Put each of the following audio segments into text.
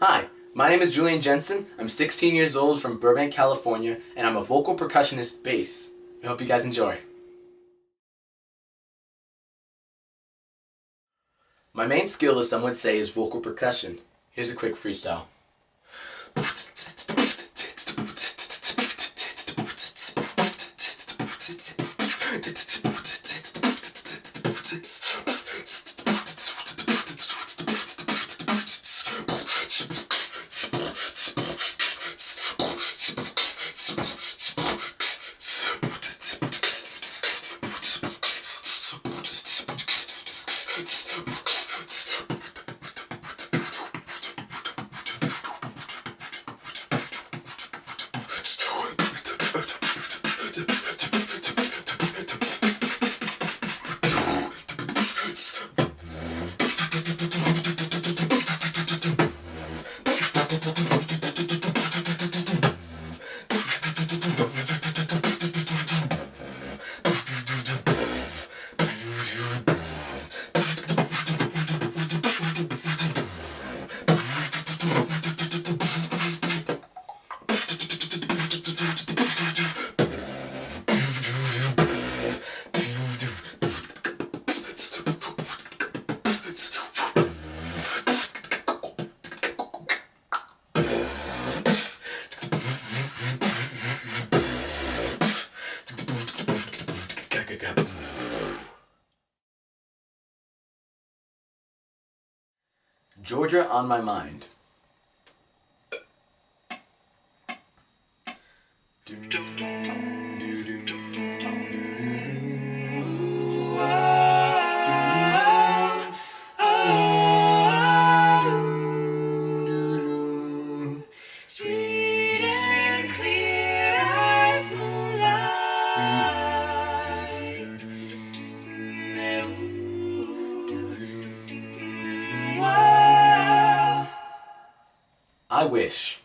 Hi, my name is Julian Jensen. I'm 16 years old from Burbank, California, and I'm a vocal percussionist bass. I hope you guys enjoy. My main skill, as some would say, is vocal percussion. Here's a quick freestyle. Georgia on my mind. Sweet and clear as moonlight. I wish.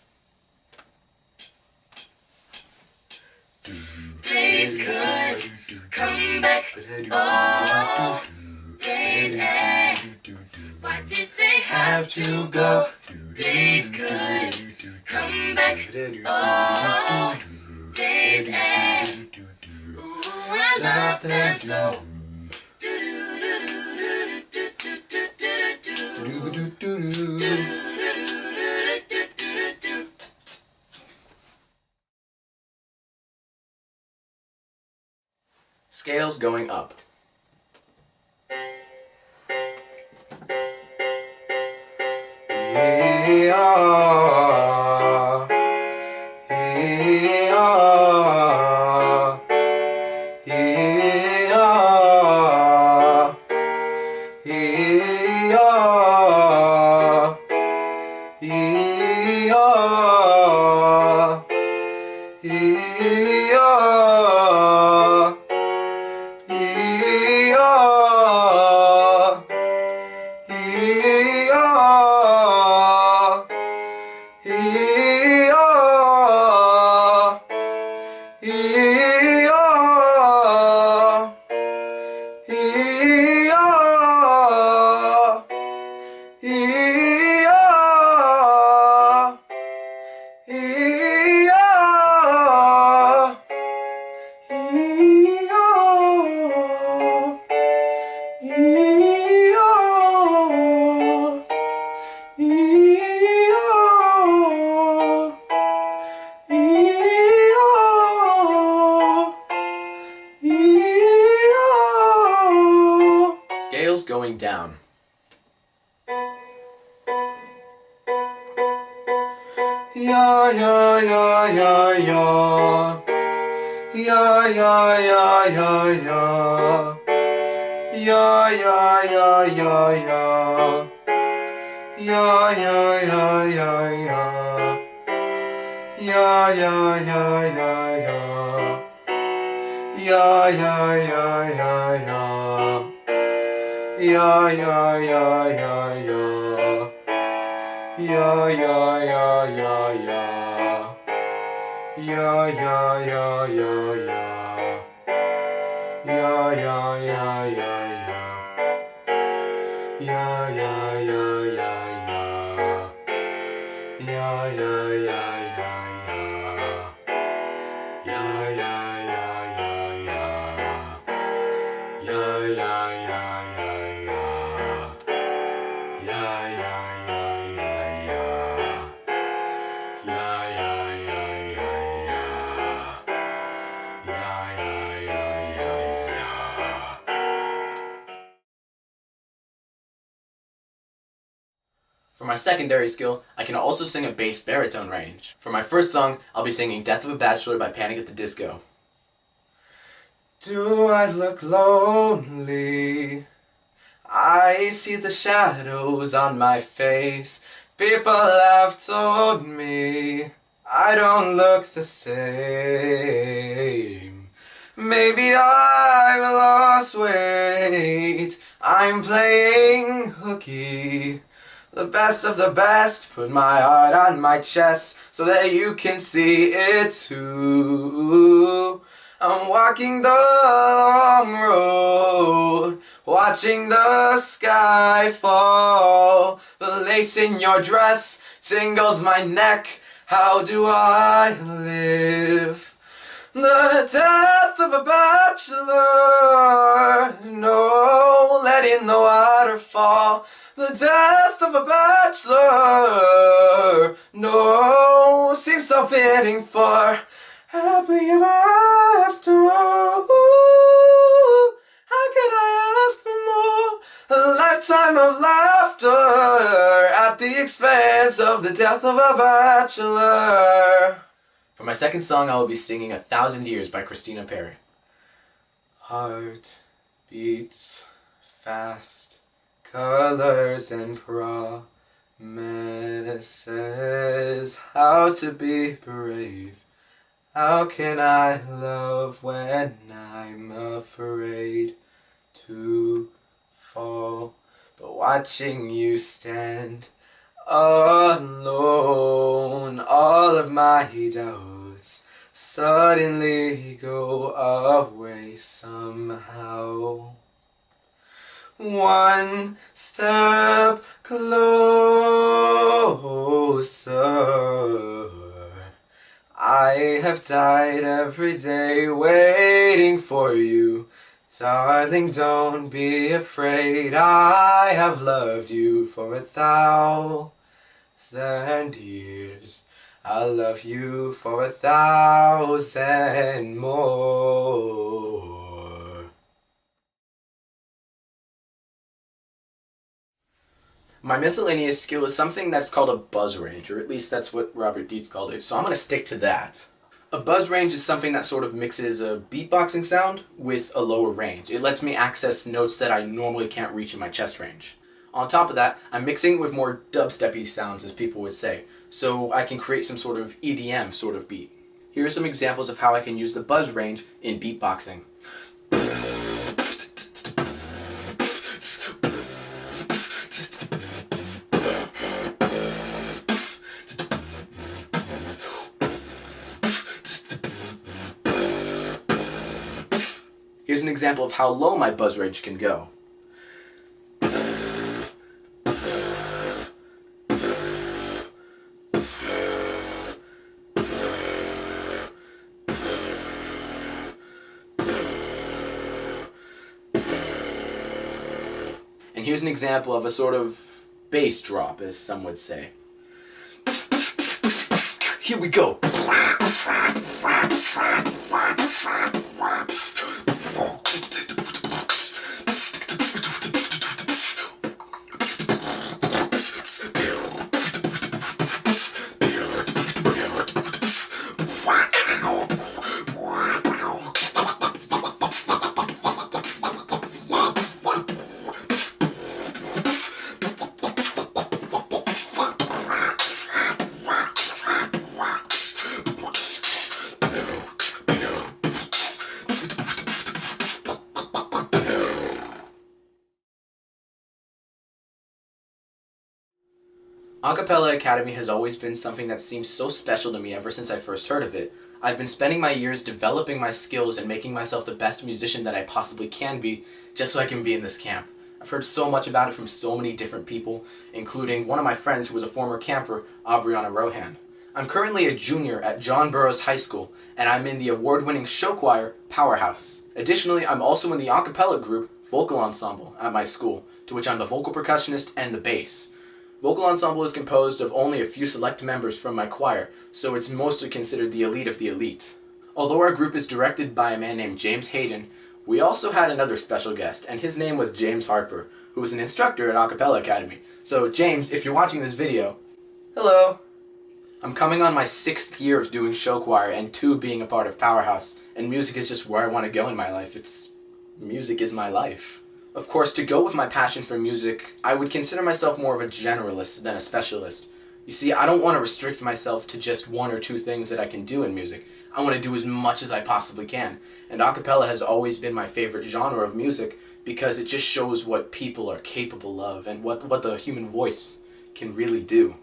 Days could come back. Oh, days end. Why did they have to go? Days could come back. Oh, days end. Ooh, I love them so. Scales going up. Scales going down. Ya ya ya ya ya. Ya ya ya ya ya. Ya ya ya ya ya. Ya ya ya ya ya. Ya ya ya ya ya. Ya ya ya ya ya. Ya ya ya ya ya. Ya ya ya ya ya. Ya ya ya ya ya. Ya ya ya ya ya. Ya ya ya ya ya. For my secondary skill, I can also sing a bass baritone range. For my first song, I'll be singing Death of a Bachelor by Panic at the Disco. Do I look lonely? I see the shadows on my face. People have told me I don't look the same. Maybe I've lost weight. I'm playing hooky. The best of the best, put my heart on my chest so that you can see it too. I'm walking the long road, watching the sky fall. The lace in your dress tingles my neck. How do I live? The death of a bachelor, no, let in the waterfall. The death of a bachelor, no, seems so fitting for happy ever after. Ooh, how can I ask for more? A lifetime of laughter at the expense of the death of a bachelor. For my second song, I will be singing 1,000 Years by Christina Perry. Heart beats fast, colors and promises, how to be brave. How can I love when I'm afraid to fall? But watching you stand alone, all of my doubts suddenly go away somehow. One step closer. I have died every day waiting for you. Darling, don't be afraid. I have loved you for 1,000 years. I'll love you for 1,000 more. My miscellaneous skill is something that's called a buzz range, or at least that's what Robert Dietz called it, so I'm going to stick to that. A buzz range is something that sort of mixes a beatboxing sound with a lower range. It lets me access notes that I normally can't reach in my chest range. On top of that, I'm mixing with more dubsteppy sounds, as people would say, so I can create some sort of EDM sort of beat. Here are some examples of how I can use the buzz range in beatboxing. Here's an example of how low my buzz range can go. And here's an example of a sort of bass drop, as some would say. Here we go. Cappella Academy has always been something that seems so special to me ever since I first heard of it. I've been spending my years developing my skills and making myself the best musician that I possibly can be, just so I can be in this camp. I've heard so much about it from so many different people, including one of my friends who was a former camper, Aubriana Rohan. I'm currently a junior at John Burroughs High School, and I'm in the award-winning show choir, Powerhouse. Additionally, I'm also in the a cappella group, Vocal Ensemble, at my school, to which I'm the vocal percussionist and the bass. Vocal Ensemble is composed of only a few select members from my choir, so it's mostly considered the elite of the elite. Although our group is directed by a man named James Hayden, we also had another special guest, and his name was James Harper, who was an instructor at A Cappella Academy. So James, if you're watching this video, hello! I'm coming on my 6th year of doing show choir and 2 being a part of Powerhouse, and music is just where I want to go in my life. Music is my life. Of course, to go with my passion for music, I would consider myself more of a generalist than a specialist. You see, I don't want to restrict myself to just 1 or 2 things that I can do in music. I want to do as much as I possibly can. And a cappella has always been my favorite genre of music because it just shows what people are capable of and what the human voice can really do.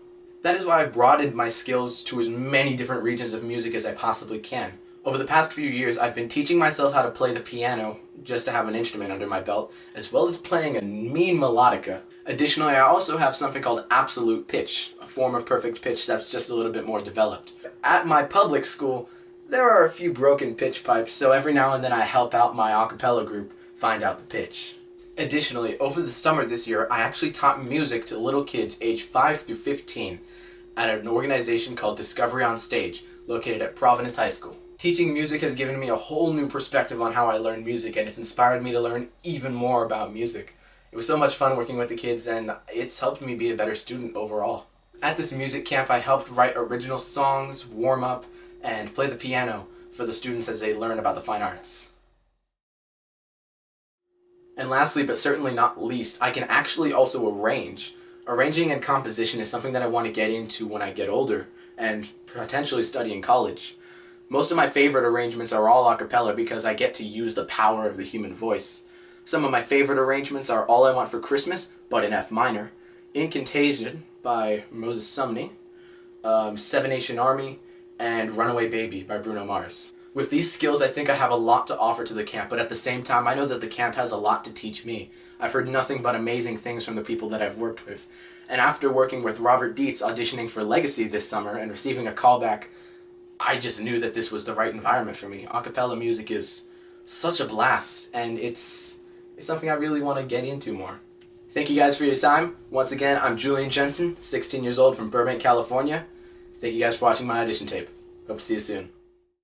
That is why I've broadened my skills to as many different regions of music as I possibly can. Over the past few years, I've been teaching myself how to play the piano just to have an instrument under my belt, as well as playing a mean melodica. Additionally, I also have something called absolute pitch, a form of perfect pitch that's just a little bit more developed. At my public school, there are a few broken pitch pipes, so every now and then I help out my a cappella group find out the pitch. Additionally, over the summer this year, I actually taught music to little kids aged 5 through 15 at an organization called Discovery on Stage, located at Providence High School. Teaching music has given me a whole new perspective on how I learn music, and it's inspired me to learn even more about music. It was so much fun working with the kids, and it's helped me be a better student overall. At this music camp, I helped write original songs, warm up, and play the piano for the students as they learn about the fine arts. And lastly, but certainly not least, I can actually also arrange. Arranging and composition is something that I want to get into when I get older, and potentially study in college. Most of my favorite arrangements are all a cappella because I get to use the power of the human voice. Some of my favorite arrangements are All I Want for Christmas, but in F minor, Incantation by Moses Sumney, Seven Nation Army, and Runaway Baby by Bruno Mars. With these skills, I think I have a lot to offer to the camp, but at the same time, I know that the camp has a lot to teach me. I've heard nothing but amazing things from the people that I've worked with. And after working with Robert Dietz auditioning for Legacy this summer and receiving a callback, I just knew that this was the right environment for me. A cappella music is such a blast, and it's something I really want to get into more. Thank you guys for your time. Once again, I'm Julian Jensen, 16 years old from Burbank, California. Thank you guys for watching my audition tape. Hope to see you soon.